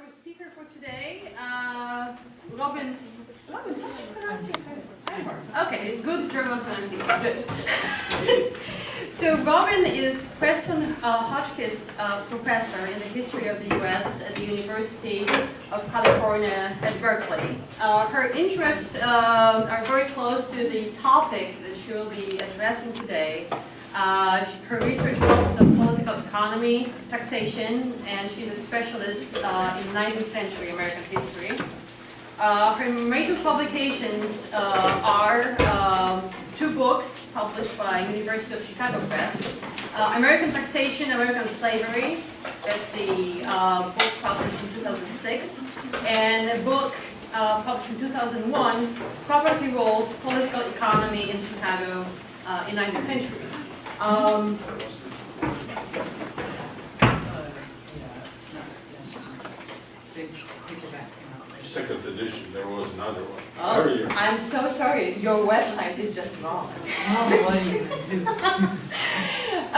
our speaker for today, Robin, how do you pronounce it? Einhorn. Okay, good German pronunciation, good. So Robin is Preston Hotchkiss Professor in the History of the U.S. at the University of California at Berkeley. Her interests are very close to the topic that she will be addressing today. Her research focuses on political economy, taxation, and she's a specialist in 19th century American history. Her major publications are two books published by Univeristy of Chicago Press. American Taxation, American Slavery, that's the book published in 2006, and a book published in 2001, Property Rolls, Political Economy in Chicago in 19th century. Second edition, there was another one. Oh, I'm so sorry. Your website is just wrong. Oh, what are you going to do?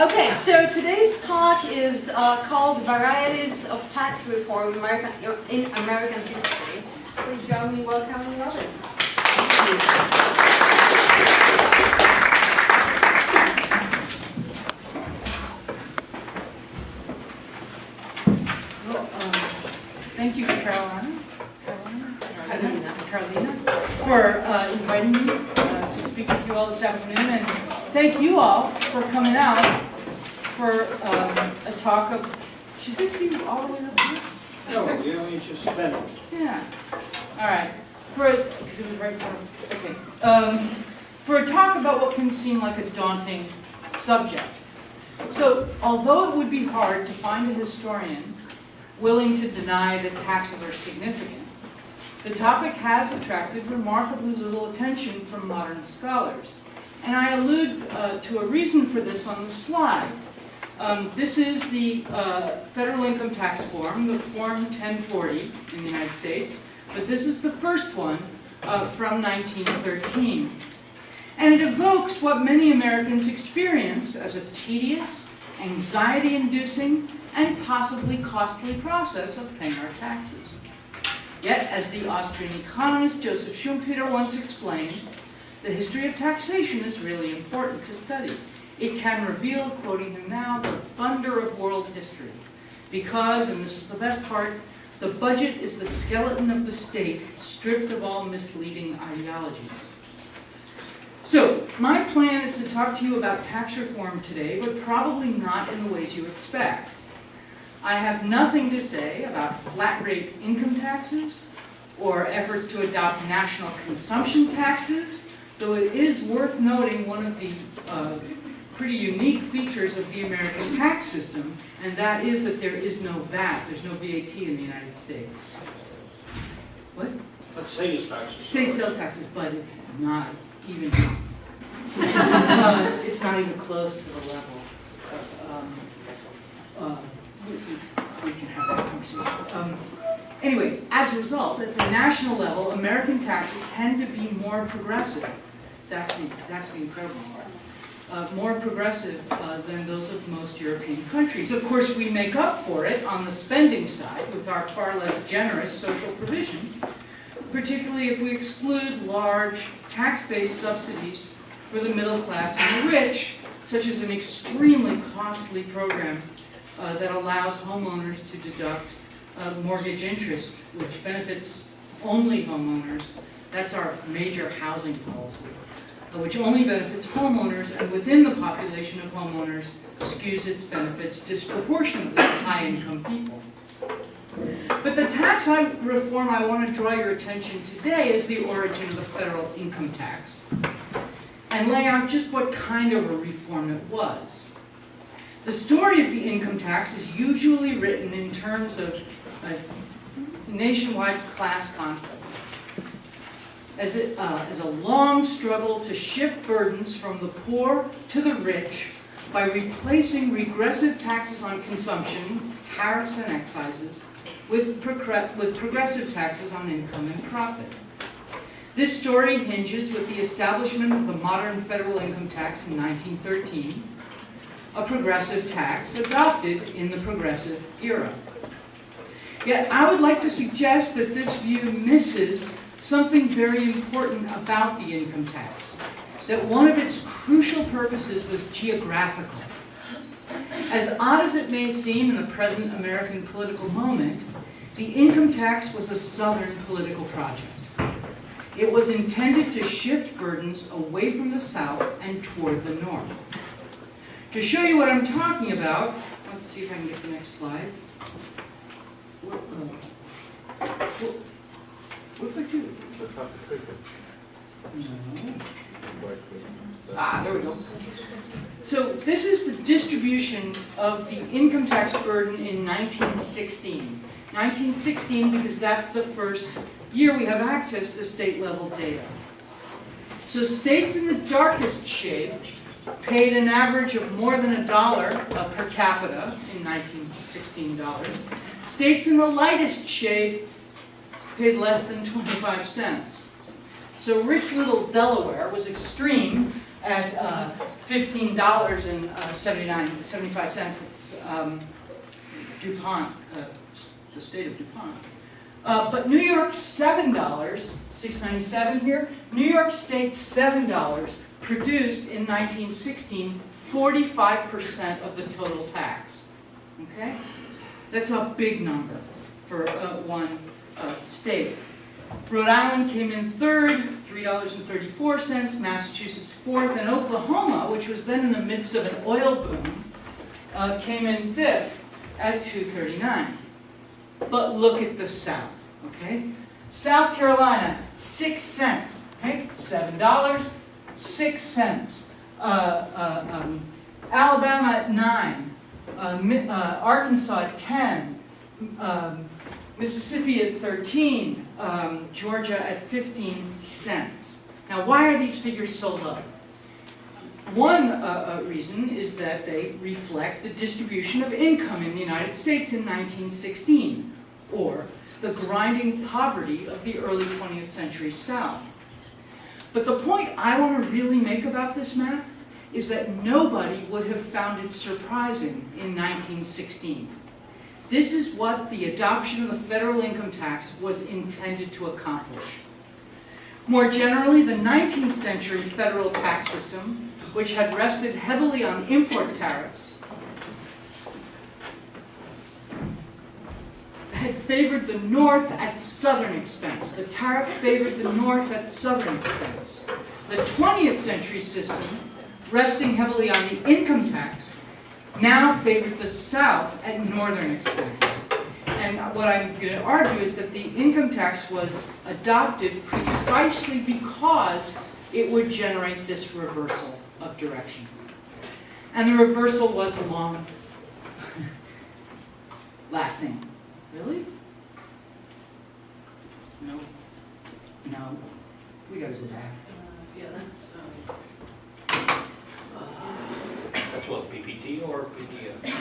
Okay, so today's talk is called Varieties of Tax Reform in American History. Please join me in welcoming Robin. Thank you, Carolina, for inviting me to speak with you all this afternoon, and thank you all for coming out for a talk of. Should this be all the way up here? No, you only just spent it. Yeah. All right. Because it was right before. Okay. For a talk about what can seem like a daunting subject. So, although it would be hard to find a historian willing to deny that taxes are significant, the topic has attracted remarkably little attention from modern scholars. And I allude to a reason for this on the slide. This is the federal income tax form, the Form 1040 in the United States, but this is the first one from 1913. And it evokes what many Americans experience as a tedious, anxiety-inducing, and possibly costly process of paying our taxes. Yet, as the Austrian economist Joseph Schumpeter once explained, the history of taxation is really important to study. It can reveal, quoting him now, the thunder of world history. Because, and this is the best part, the budget is the skeleton of the state, stripped of all misleading ideologies. So, my plan is to talk to you about tax reform today, but probably not in the ways you expect. I have nothing to say about flat-rate income taxes or efforts to adopt national consumption taxes, though it is worth noting one of the pretty unique features of the American tax system, and that is that there is no VAT, there's no VAT in the United States. What? But sales taxes. State sales taxes, but it's not even, it's not even close to the level of, we can have that conversation. Anyway, as a result, at the national level, American taxes tend to be more progressive. That's the incredible part. More progressive than those of most European countries. Of course, we make up for it on the spending side with our far less generous social provision, particularly if we exclude large tax-based subsidies for the middle class and the rich, such as an extremely costly program that allows homeowners to deduct mortgage interest, which benefits only homeowners. That's our major housing policy, which only benefits homeowners, and within the population of homeowners skews its benefits disproportionately to high-income people. But the tax reform I want to draw your attention today is the origin of the federal income tax, and lay out just what kind of a reform it was. The story of the income tax is usually written in terms of a nationwide class conflict, as a long struggle to shift burdens from the poor to the rich by replacing regressive taxes on consumption, tariffs and excises, with progressive taxes on income and profit. This story hinges with the establishment of the modern federal income tax in 1913, a progressive tax adopted in the progressive era. Yet I would like to suggest that this view misses something very important about the income tax, that one of its crucial purposes was geographical. As odd as it may seem in the present American political moment, the income tax was a Southern political project. It was intended to shift burdens away from the South and toward the North. To show you what I'm talking about, let's see if I can get the next slide. What did I do? That's not the clicker. Ah, there we go. So this is the distribution of the income tax burden in 1916. 1916 because that's the first year we have access to state-level data. So states in the darkest shade paid an average of more than $1 per capita in 1916 dollars. States in the lightest shade paid less than 25 cents. So rich little Delaware was extreme at $15.75. It's DuPont, the state of DuPont. But New York, $7, $6.97 here. New York State, $7, produced in 1916 45% of the total tax. Okay? That's a big number for one state. Rhode Island came in third, $3.34, Massachusetts fourth, and Oklahoma, which was then in the midst of an oil boom, came in fifth at $2.39. But look at the South, okay? South Carolina, 6 cents, okay? $7, 6 cents. Alabama at 9, Arkansas at 10, Mississippi at 13, Georgia at 15 cents. Now, why are these figures so low? One reason is that they reflect the distribution of income in the United States in 1916, or the grinding poverty of the early 20th century South. But the point I want to really make about this map is that nobody would have found it surprising in 1916. This is what the adoption of the federal income tax was intended to accomplish. More generally, the 19th century federal tax system, which had rested heavily on import tariffs, had favored the North at Southern expense. The tariff favored the North at Southern expense. The 20th century system, resting heavily on the income tax, now favored the South at Northern expense. And what I'm going to argue is that the income tax was adopted precisely because it would generate this reversal of direction. And the reversal was long lasting. Really? No. No. We gotta go back. Yeah, that's. That's what, PPT or PDF?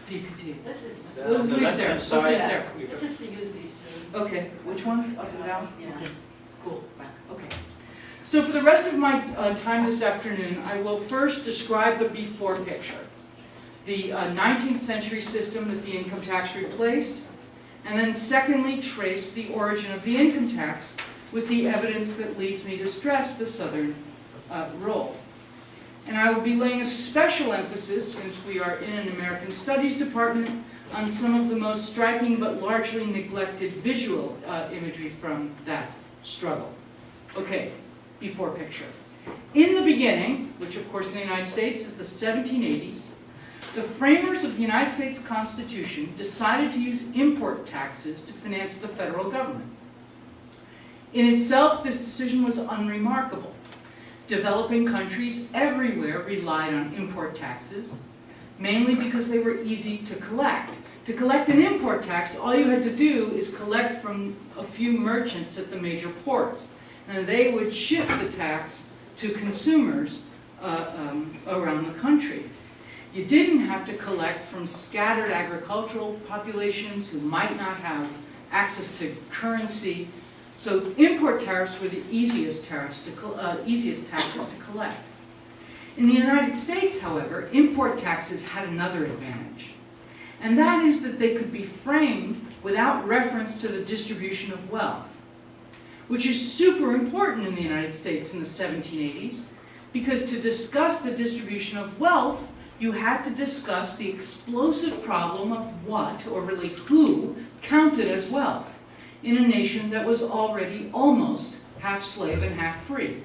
PPT. Let's just. Let's leave it there. Let's Let's leave it yeah, there. let's just use these two. Okay, which ones? Up and down? Yeah. Okay. Cool, back, okay. So for the rest of my time this afternoon, I will first describe the before picture. The 19th century system that the income tax replaced, and then secondly, trace the origin of the income tax with the evidence that leads me to stress the Southern role. And I will be laying a special emphasis, since we are in an American Studies department, on some of the most striking but largely neglected visual imagery from that struggle. Okay, before picture. In the beginning, which of course in the United States is the 1780s, the framers of the United States Constitution decided to use import taxes to finance the federal government. In itself, this decision was unremarkable. Developing countries everywhere relied on import taxes, mainly because they were easy to collect. To collect an import tax, all you had to do is collect from a few merchants at the major ports, and they would shift the tax to consumers around the country. You didn't have to collect from scattered agricultural populations who might not have access to currency. So import tariffs were the easiest taxes to collect. In the United States, however, import taxes had another advantage. And that is that they could be framed without reference to the distribution of wealth, which is super important in the United States in the 1780s, because to discuss the distribution of wealth, you had to discuss the explosive problem of what, or really who, counted as wealth in a nation that was already almost half slave and half free.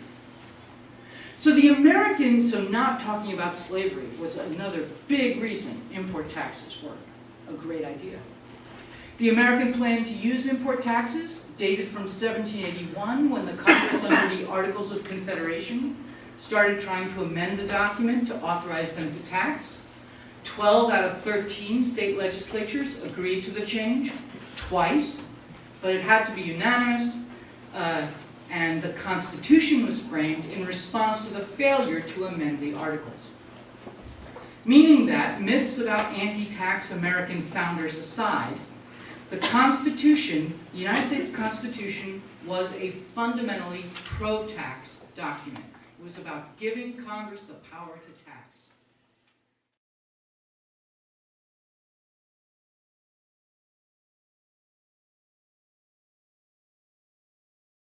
So the Americans, so not talking about slavery was another big reason import taxes were a great idea. The American plan to use import taxes dated from 1781, when the Congress under the Articles of Confederation started trying to amend the document to authorize them to tax. 12 out of 13 state legislatures agreed to the change, twice, but it had to be unanimous, and the Constitution was framed in response to the failure to amend the Articles. Meaning that, myths about anti-tax American founders aside, the Constitution, the United States Constitution, was a fundamentally pro-tax document. It was about giving Congress the power to tax.